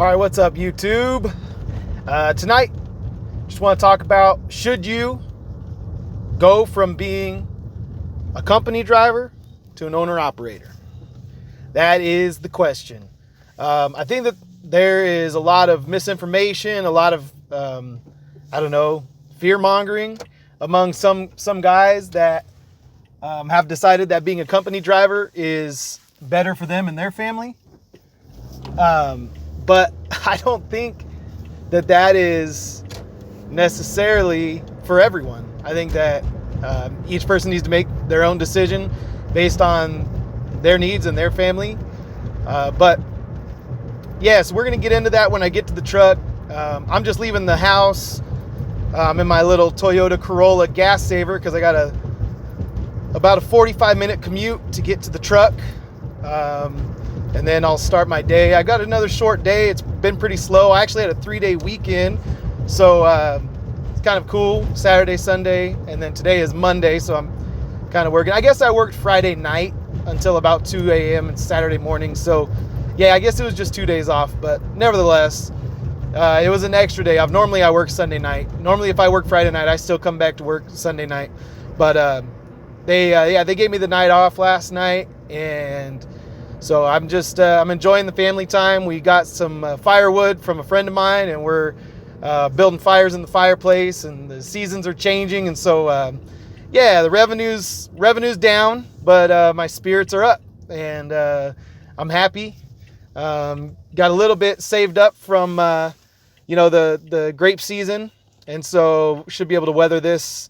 All right, what's up, YouTube? Tonight, just want to talk about, should you go from being a company driver to an owner-operator? That is the question. I think that there is a lot of misinformation, a lot of, fear-mongering among some guys that have decided that being a company driver is better for them and their family. But I don't think that is necessarily for everyone. I think that each person needs to make their own decision based on their needs and their family. But yeah, so we're going to get into that when I get to the truck. I'm just leaving the house. I'm in my little Toyota Corolla gas saver because I got about a 45-minute commute to get to the truck. And then I'll start my day. I got another short day. It's been pretty slow. I actually had a 3-day weekend, so it's kind of cool. Saturday, Sunday, and then today is Monday, so I'm kind of working. I guess I worked Friday night until about 2 a.m. and Saturday morning. So yeah, I guess it was just 2 days off, but nevertheless, it was an extra day off. Normally I work Sunday night. Normally if I work Friday night, I still come back to work Sunday night. But they gave me the night off last night, and so I'm just, I'm enjoying the family time. We got some firewood from a friend of mine, and we're building fires in the fireplace, and the seasons are changing. And so, yeah, the revenue's down, but my spirits are up, and I'm happy. Got a little bit saved up from, the grape season. And so should be able to weather this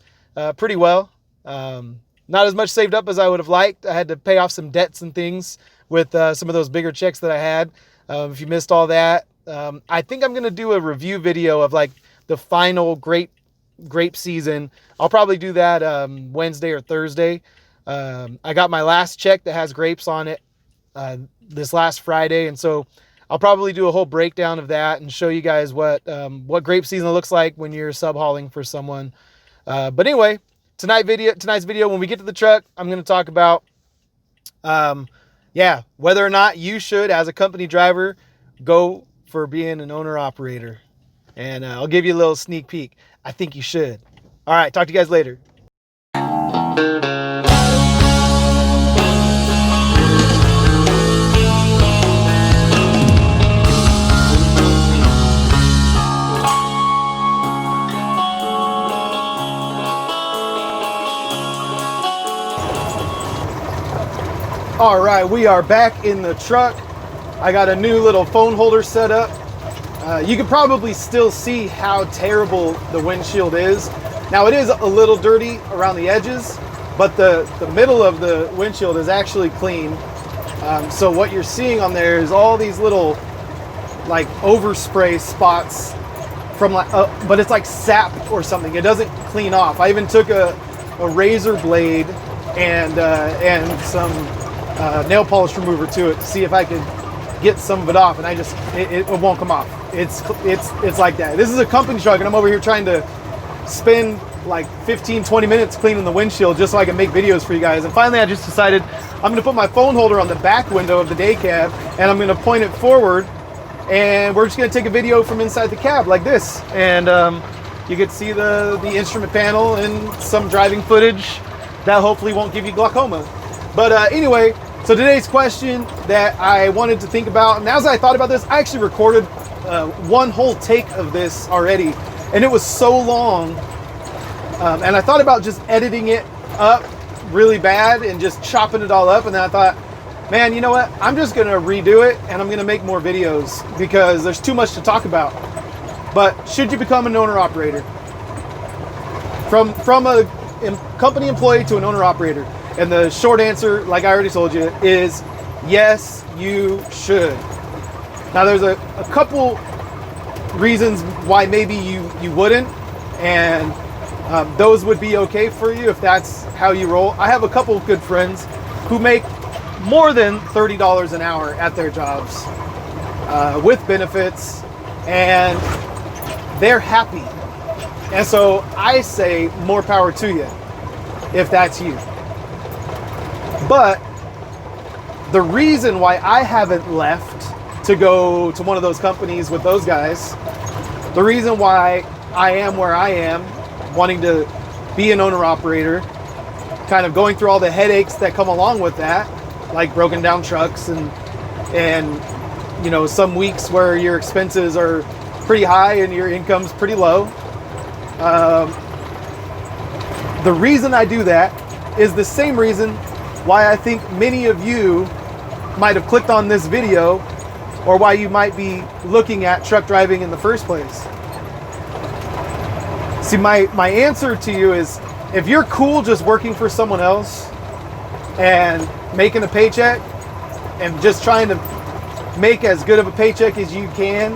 pretty well. Not as much saved up as I would have liked. I had to pay off some debts and things with some of those bigger checks that I had. If you missed all that, I think I'm going to do a review video of like the final grape season. I'll probably do that Wednesday or Thursday. I got my last check that has grapes on it this last Friday, and so I'll probably do a whole breakdown of that and show you guys what grape season looks like when you're sub-hauling for someone. But anyway, tonight's video, when we get to the truck, I'm going to talk about whether or not you should, as a company driver, go for being an owner-operator. And I'll give you a little sneak peek. I think you should. All right, talk to you guys later. All right, we are back in the truck. I got a new little phone holder set up. You can probably still see how terrible the windshield is. Now it is a little dirty around the edges, but the middle of the windshield is actually clean. So what you're seeing on there is all these little like overspray spots from like, but it's like sap or something. It doesn't clean off. I even took a razor blade and some nail polish remover to it to see if I could get some of it off, and it won't come off. It's like that. This is a company truck, and I'm over here trying to spend like 15-20 minutes cleaning the windshield just so I can make videos for you guys. And finally I just decided I'm going to put my phone holder on the back window of the day cab, and I'm going to point it forward, and we're just going to take a video from inside the cab like this, and you get to see the instrument panel and some driving footage that hopefully won't give you glaucoma. But anyway, so today's question that I wanted to think about, and as I thought about this, I actually recorded one whole take of this already, and it was so long, and I thought about just editing it up really bad and just chopping it all up, and then I thought, man, you know what? I'm just going to redo it, and I'm going to make more videos because there's too much to talk about. But should you become an owner-operator? From a company employee to an owner-operator? And the short answer, like I already told you, is yes, you should. Now there's a couple reasons why maybe you wouldn't, and those would be okay for you if that's how you roll. I have a couple of good friends who make more than $30 an hour at their jobs with benefits, and they're happy. And so I say more power to you if that's you. But the reason why I haven't left to go to one of those companies with those guys. The reason why I am where I am, wanting to be an owner-operator, kind of going through all the headaches that come along with that, like broken down trucks and you know, some weeks where your expenses are pretty high and your income's pretty low. The reason I do that is the same reason why I think many of you might have clicked on this video, or why you might be looking at truck driving in the first place. See, my answer to you is, if you're cool just working for someone else and making a paycheck and just trying to make as good of a paycheck as you can,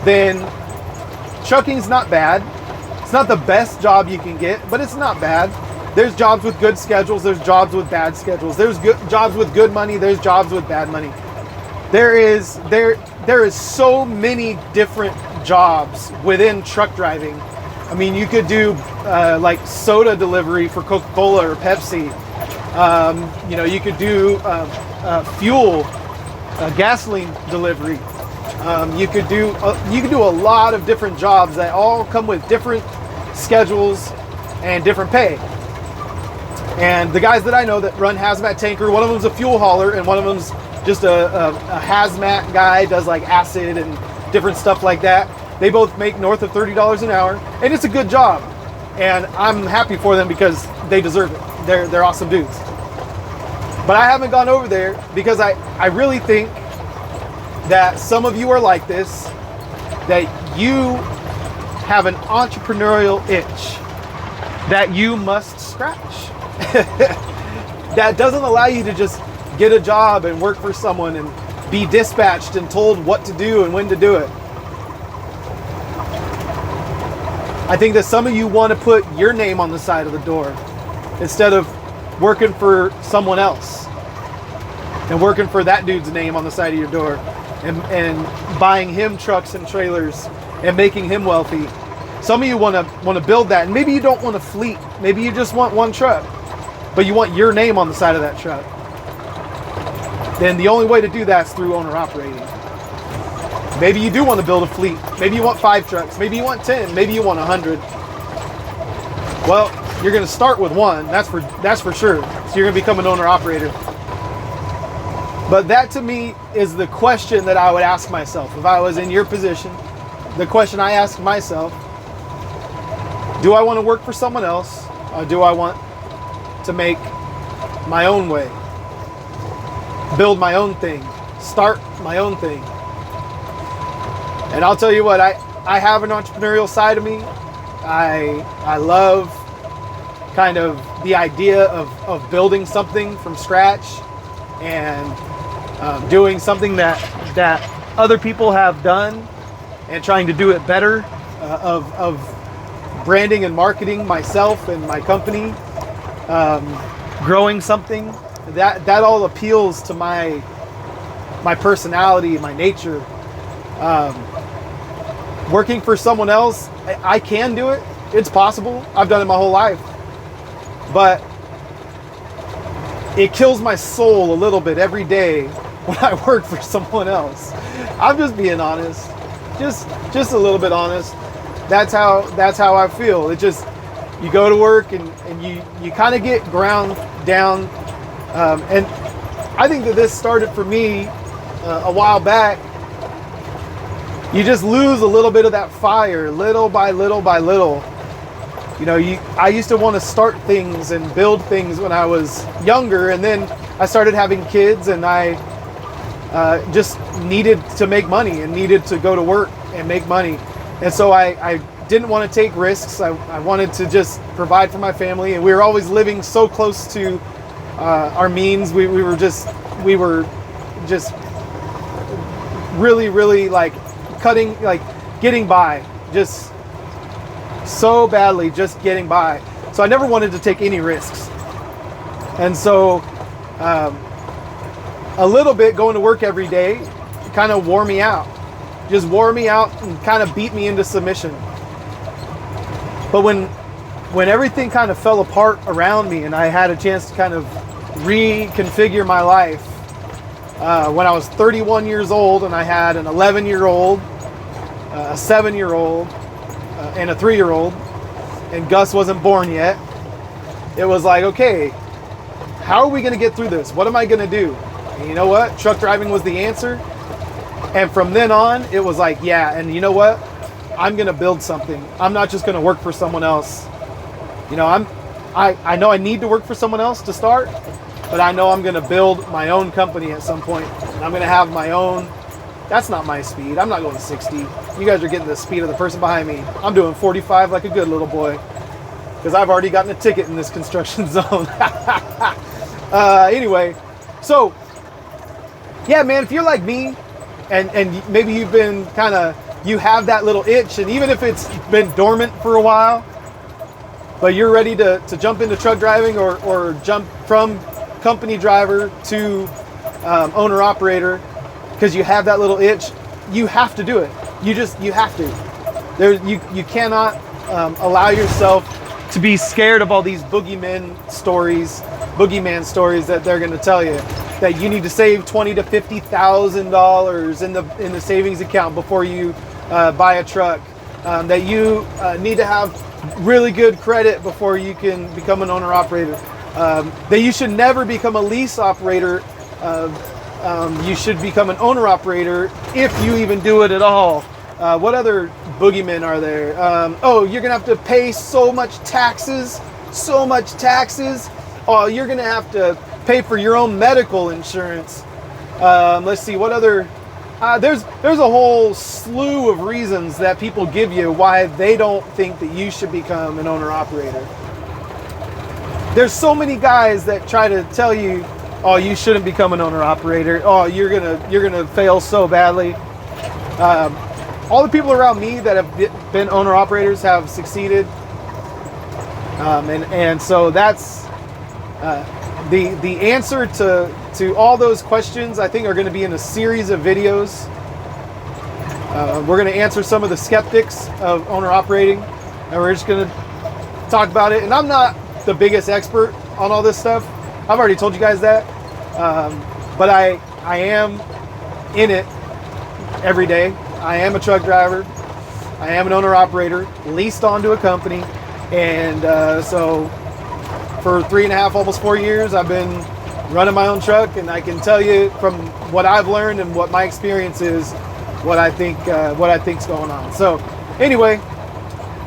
then trucking's not bad. It's not the best job you can get, but it's not bad. There's jobs with good schedules, there's jobs with bad schedules. There's jobs with good money, there's jobs with bad money. There is so many different jobs within truck driving. I mean, you could do like soda delivery for Coca-Cola or Pepsi. You know, you could do fuel, gasoline delivery. You could do a lot of different jobs that all come with different schedules and different pay. And the guys that I know that run hazmat tanker, one of them's a fuel hauler and one of them's just a hazmat guy, does like acid and different stuff like that. They both make north of $30 an hour, and it's a good job. And I'm happy for them because they deserve it. They're awesome dudes. But I haven't gone over there because I really think that some of you are like this, that you have an entrepreneurial itch that you must scratch. That doesn't allow you to just get a job and work for someone and be dispatched and told what to do and when to do it. I think that some of you want to put your name on the side of the door instead of working for someone else and working for that dude's name on the side of your door and buying him trucks and trailers and making him wealthy. Some of you want to build that, and maybe you don't want a fleet. Maybe you just want one truck, but you want your name on the side of that truck. Then the only way to do that is through owner operating. Maybe you do want to build a fleet. Maybe you want 5 trucks. Maybe you want 10. Maybe you want 100. Well, you're going to start with one. That's for sure. So you're going to become an owner operator. But that to me is the question that I would ask myself if I was in your position. The question I ask myself: do I want to work for someone else, or do I want to make my own way, build my own thing, start my own thing? And I'll tell you what, I have an entrepreneurial side of me. I love kind of the idea of building something from scratch and doing something that other people have done and trying to do it better, of branding and marketing myself and my company, growing something. That all appeals to my personality, my nature. Working for someone else, I can do it. It's possible. I've done it my whole life. But it kills my soul a little bit every day when I work for someone else. I'm just being honest. Just a little bit honest. That's how I feel. It just, you go to work and you kind of get ground down. And I think that this started for me a while back. You just lose a little bit of that fire, little by little by little. You know, I used to want to start things and build things when I was younger, and then I started having kids, and I just needed to make money and needed to go to work and make money. And so I didn't want to take risks. I wanted to just provide for my family, and we were always living so close to our means. We were just really, really like getting by, just so badly, just getting by. So I never wanted to take any risks. And so a little bit going to work every day kind of wore me out. Just wore me out and kind of beat me into submission. But when everything kind of fell apart around me and I had a chance to kind of reconfigure my life, when I was 31 years old, and I had an 11-year-old, a 7-year-old, and a 3-year-old, and Gus wasn't born yet. It was like, okay, how are we going to get through this? What am I going to do? And you know what? Truck driving was the answer. And from then on, it was like, yeah, and you know what? I'm going to build something. I'm not just going to work for someone else. You know, I know I need to work for someone else to start, but I know I'm going to build my own company at some point. And I'm going to have my own. That's not my speed. I'm not going 60. You guys are getting the speed of the person behind me. I'm doing 45 like a good little boy, because I've already gotten a ticket in this construction zone. Anyway, so yeah, man, if you're like me, and maybe you've been you have that little itch, and even if it's been dormant for a while, but you're ready to jump into truck driving, or jump from company driver to owner operator, because you have that little itch, you have to do it. You have to. You cannot allow yourself to be scared of all these boogeyman stories that they're going to tell you, that you need to save $20,000 to $50,000 in the savings account before you buy a truck, that you need to have really good credit before you can become an owner operator, that you should never become a lease operator. You should become an owner operator if you even do it at all. What other boogeymen are there? Oh, you're gonna have to pay so much taxes. Oh, you're gonna have to pay for your own medical insurance. Let's see, what other? There's a whole slew of reasons that people give you why they don't think that you should become an owner operator. There's so many guys that try to tell you, oh, you shouldn't become an owner operator. Oh, you're gonna fail so badly. All the people around me that have been owner operators have succeeded, and so that's the answer to all those questions. I think are going to be in a series of videos. We're going to answer some of the skeptics of owner operating, and we're just going to talk about it. And I'm not the biggest expert on all this stuff. I've already told you guys that, but I am in it every day. I am a truck driver. I am an owner operator, leased onto a company, and so for 3.5, almost 4 years, I've been running my own truck, and I can tell you from what I've learned and what my experience is, what I think's going on. So, anyway,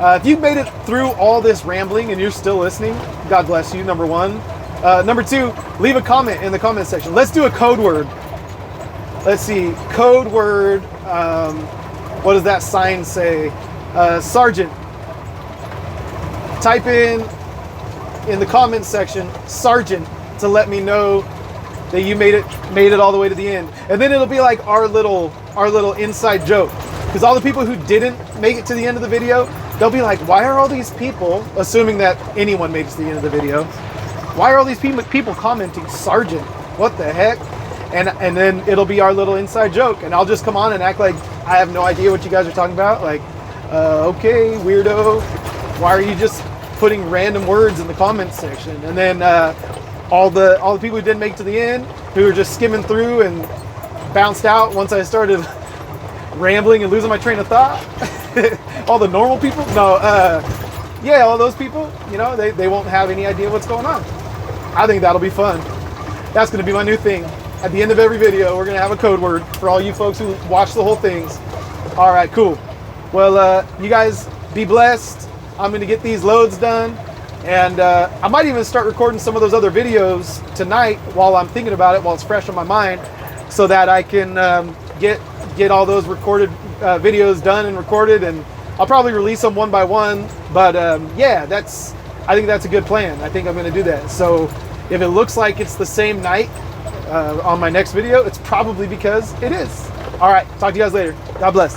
if you've made it through all this rambling and you're still listening, God bless you. Number one. Number two, leave a comment in the comment section. Let's do a code word. Let's see, code word. What does that sign say? Sergeant. Type in the comments section, Sergeant, to let me know that you made it all the way to the end. And then it'll be like our little inside joke, because all the people who didn't make it to the end of the video, they'll be like, why are all these people, assuming that anyone made it to the end of the video, why are all these people commenting Sergeant? What the heck? And then it'll be our little inside joke, and I'll just come on and act like I have no idea what you guys are talking about. Like, okay, weirdo, why are you just putting random words in the comments section? And then all the people who didn't make it to the end, who were just skimming through and bounced out once I started rambling and losing my train of thought. All the normal people, yeah, all those people, you know, they won't have any idea what's going on. I think that'll be fun. That's going to be my new thing. At the end of every video, we're going to have a code word for all you folks who watch the whole things. All right, cool. Well, you guys be blessed. I'm going to get these loads done. And I might even start recording some of those other videos tonight while I'm thinking about it, while it's fresh on my mind, so that I can get all those recorded videos done and recorded. And I'll probably release them one by one. But yeah, I think that's a good plan. I think I'm going to do that. So if it looks like it's the same night on my next video, it's probably because it is. All right, talk to you guys later. God bless.